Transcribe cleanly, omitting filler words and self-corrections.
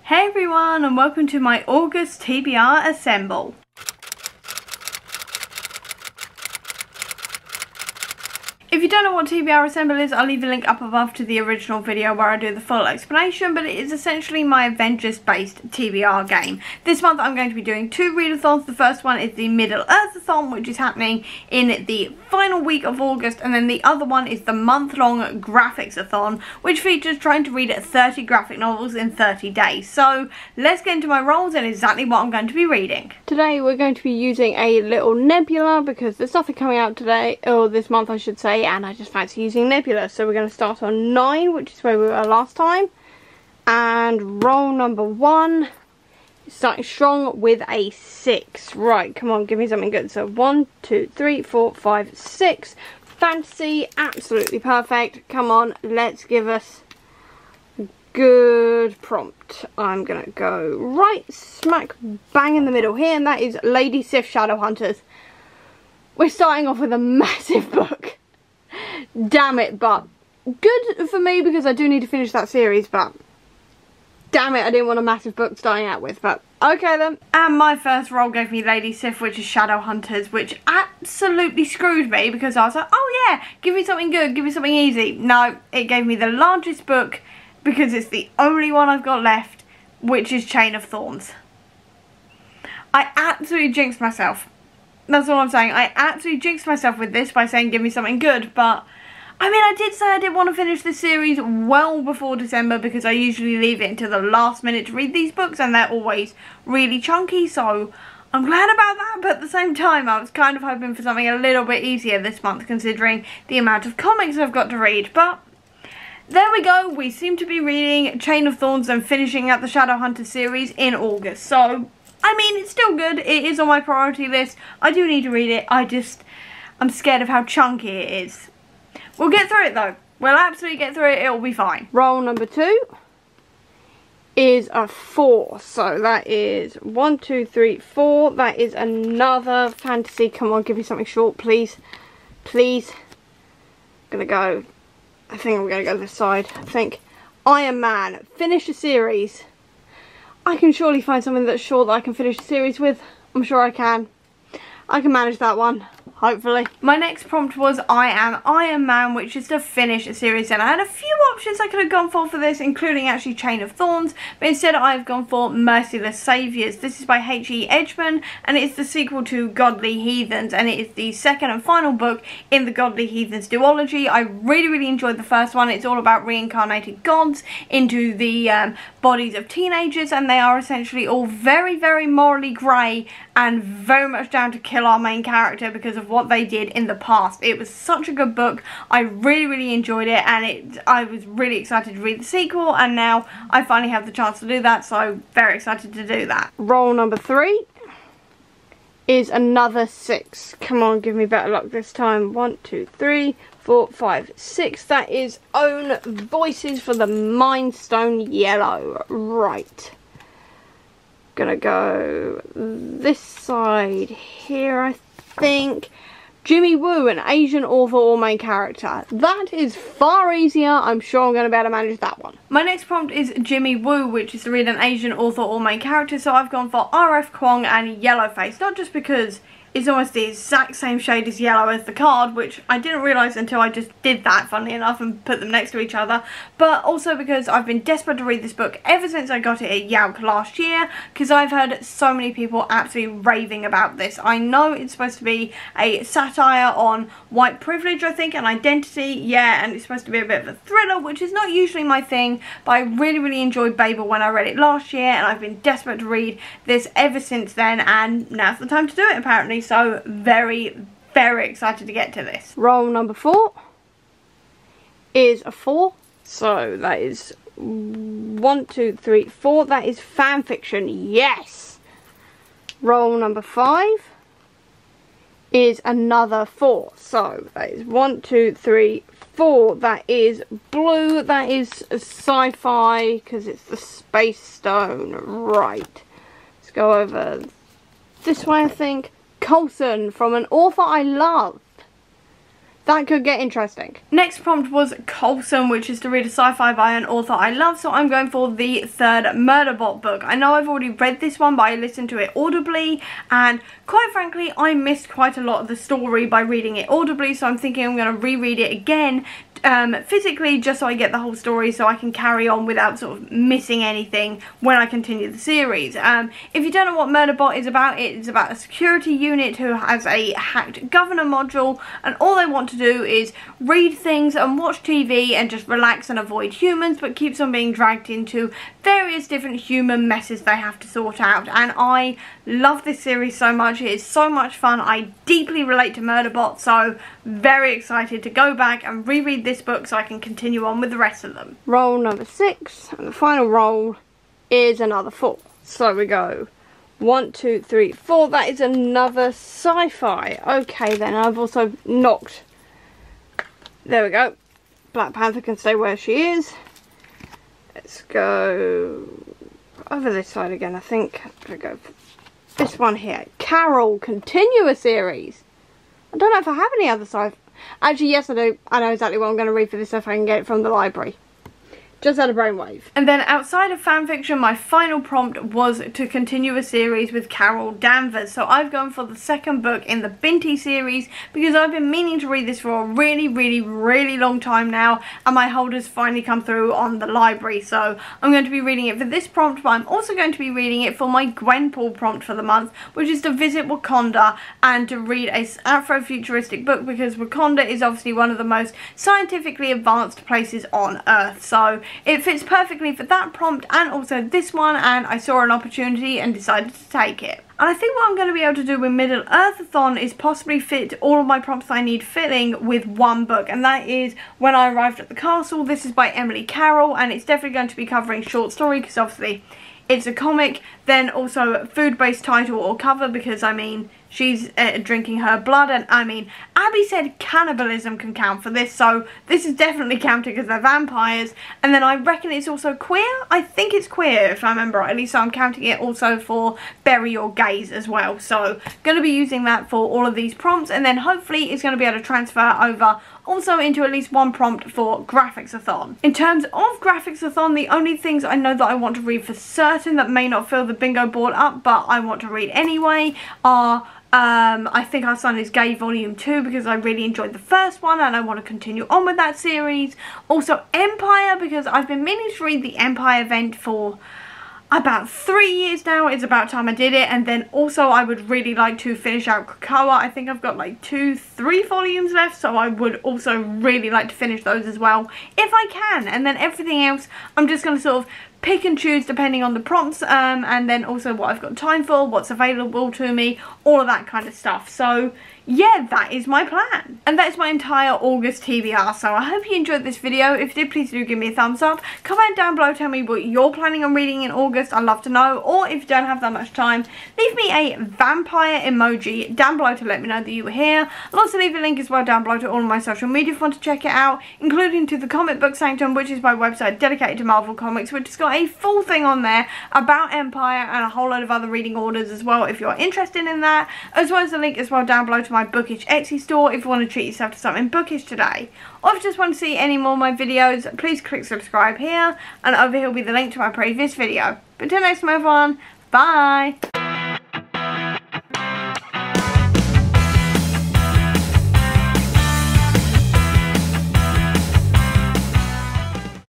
Hey everyone, and welcome to my August TBR Assemble. If you don't know what TBR Assemble is, I'll leave a link up above to the original video where I do the full explanation, but it is essentially my Avengers-based TBR game. This month I'm going to be doing two readathons. The first one is the Middle Earth-A-Thon, which is happening in the final week of August, and then the other one is the month-long Graphics-A-Thon, which features trying to read 30 graphic novels in 30 days. So let's get into my roles and exactly what I'm going to be reading. Today we're going to be using a little nebula because there's nothing coming out today, or this month I should say, and I just fancy using nebula. So we're going to start on 9, which is where we were last time, and roll number 1, starting strong with a 6. Right, come on, give me something good. So 1, 2, 3, 4, 5, 6. Fantasy, absolutely perfect. Come on, let's give us a good prompt. I'm going to go right smack bang in the middle here, and that is Lady Sif Shadowhunters. We're starting off with a massive book. Damn it, but good for me because I do need to finish that series, but damn it, I didn't want a massive book starting out with, but okay then. And my first roll gave me Lady Sif, which is Shadowhunters, which absolutely screwed me because I was like, oh yeah, give me something good, give me something easy. No, it gave me the largest book because it's the only one I've got left, which is Chain of Thorns. I absolutely jinxed myself. That's all I'm saying. I absolutely jinxed myself with this by saying give me something good, but I mean, I did say I did want to finish this series well before December because I usually leave it until the last minute to read these books and they're always really chunky, so I'm glad about that, but at the same time I was kind of hoping for something a little bit easier this month considering the amount of comics I've got to read, but there we go. We seem to be reading Chain of Thorns and finishing up the Shadowhunter series in August, so I mean, it's still good. It is on my priority list. I do need to read it. I'm scared of how chunky it is. We'll get through it though. We'll absolutely get through it. It'll be fine. Roll number 2 is a 4. So that is 1, 2, 3, 4. That is another fantasy. Come on, give me something short, please. Please. I think I'm gonna go this side. I think Iron Man. Finish a series. I can surely find something that's short that I can finish the series with. I'm sure I can. I can manage that one, hopefully. My next prompt was I Am Iron Man, which is to finish a series, and I had a few options I could have gone for this, including actually Chain of Thorns, but instead I've gone for Merciless Saviours. This is by H.E. Edgman, and it's the sequel to Godly Heathens, and it is the second and final book in the Godly Heathens duology. I really enjoyed the first one. It's all about reincarnated gods into the bodies of teenagers, and they are essentially all very morally grey and very much down to kill our main character because of what they did in the past. It was such a good book. I really enjoyed it, and I was really excited to read the sequel, and now I finally have the chance to do that, so very excited to do that. Roll number 3 is another 6. Come on, give me better luck this time. 1, 2, 3, 4, 5, 6. That is Own Voices for the Mind Stone Yellow. Right. Gonna go this side here, I think. Jimmy Woo, an Asian author or main character. That is far easier. I'm sure I'm going to be able to manage that one. My next prompt is Jimmy Woo, which is to read an Asian author or main character, so I've gone for R.F. Kuang and Yellowface, not just because it's almost the exact same shade as yellow as the card, which I didn't realise until I just did that, funnily enough, and put them next to each other, but also because I've been desperate to read this book ever since I got it at Yauk last year, because I've heard so many people absolutely raving about this. I know it's supposed to be a satire on white privilege, I think, and identity, yeah, and it's supposed to be a bit of a thriller, which is not usually my thing, but I really enjoyed Babel when I read it last year, and I've been desperate to read this ever since then, and now's the time to do it, apparently. So very excited to get to this. Roll number 4 is a 4. So that is 1, 2, 3, 4. That is fan fiction. Yes. Roll number 5 is another 4. So that is 1, 2, 3, 4. That is blue. That is sci-fi because it's the Space Stone. Right. Let's go over this way, I think. Coulson, from an author I love. that could get interesting. Next prompt was Colson, which is to read a sci-fi by an author I love, so I'm going for the third Murderbot book. I know I've already read this one, but I listened to it audibly, and quite frankly, I missed quite a lot of the story by reading it audibly, so I'm thinking I'm going to reread it again physically, just so I get the whole story, so I can carry on without sort of missing anything when I continue the series. If you don't know what Murderbot is about, it's about a security unit who has a hacked governor module, and all they want to do is read things and watch TV and just relax and avoid humans, but keeps on being dragged into various different human messes they have to sort out. And I love this series so much. It is so much fun. I deeply relate to Murderbot, so very excited to go back and reread this book so I can continue on with the rest of them. Roll number 6, and the final roll is another 4. So we go 1, 2, 3, 4. That is another sci-fi. Okay then, I've also knocked. There we go. Black Panther can stay where she is. Let's go over this side again, I think. Let's go this one here. Carol, continue a series. I don't know if I have any other sci-fi. Actually, yes I do. I know exactly what I'm going to read for this if I can get it from the library. Just had a brainwave. And then outside of fanfiction, my final prompt was to continue a series with Carol Danvers. So I've gone for the second book in the Binti series because I've been meaning to read this for a really long time now, and my holders finally come through on the library. So I'm going to be reading it for this prompt, but I'm also going to be reading it for my Gwenpool prompt for the month, which is to visit Wakanda and to read a Afrofuturistic book, because Wakanda is obviously one of the most scientifically advanced places on Earth. So it fits perfectly for that prompt and also this one, and I saw an opportunity and decided to take it. And I think what I'm going to be able to do with Middle Earth-A-Thon is possibly fit all of my prompts I need filling with one book, and that is When I Arrived at the Castle. This is by Emily Carroll, and it's definitely going to be covering short story because obviously it's a comic. Then also food-based title or cover, because I mean she's drinking her blood, and I mean Abby said cannibalism can count for this, so this is definitely counting because they're vampires. And then I reckon it's also queer. I think it's queer if I remember rightly, so I'm counting it also for bury or gaze as well. So going to be using that for all of these prompts, and then hopefully it's going to be able to transfer over also into at least one prompt for Graphics-A-Thon. In terms of Graphics-A-Thon, the only things I know that I want to read for certain that may not fill the bingo board up, but I want to read anyway, are I Think Our Son Is Gay Volume 2, because I really enjoyed the first one and I want to continue on with that series. Also Empire, because I've been meaning to read the Empire event for about 3 years now. It's about time I did it. And then also I would really like to finish out Krakoa. I think I've got like 2-3 volumes left, so I would also really like to finish those as well if I can. And then everything else I'm just going to sort of pick and choose depending on the prompts, and then also what I've got time for, what's available to me, all of that kind of stuff. So yeah, that is my plan. And that is my entire August TBR. So I hope you enjoyed this video. If you did, please do give me a thumbs up. Comment down below, tell me what you're planning on reading in August. I'd love to know. Or if you don't have that much time, leave me a vampire emoji down below to let me know that you were here. I'll also leave a link as well down below to all of my social media if you want to check it out, including to the Comic Book Sanctum, which is my website dedicated to Marvel Comics, which has got a full thing on there about Empire and a whole load of other reading orders as well if you're interested in that, as well as a link as well down below to my Bookish Etsy store if you want to treat yourself to something bookish today. Or if you just want to see any more of my videos, please click subscribe here, and over here will be the link to my previous video. But until next time everyone, bye!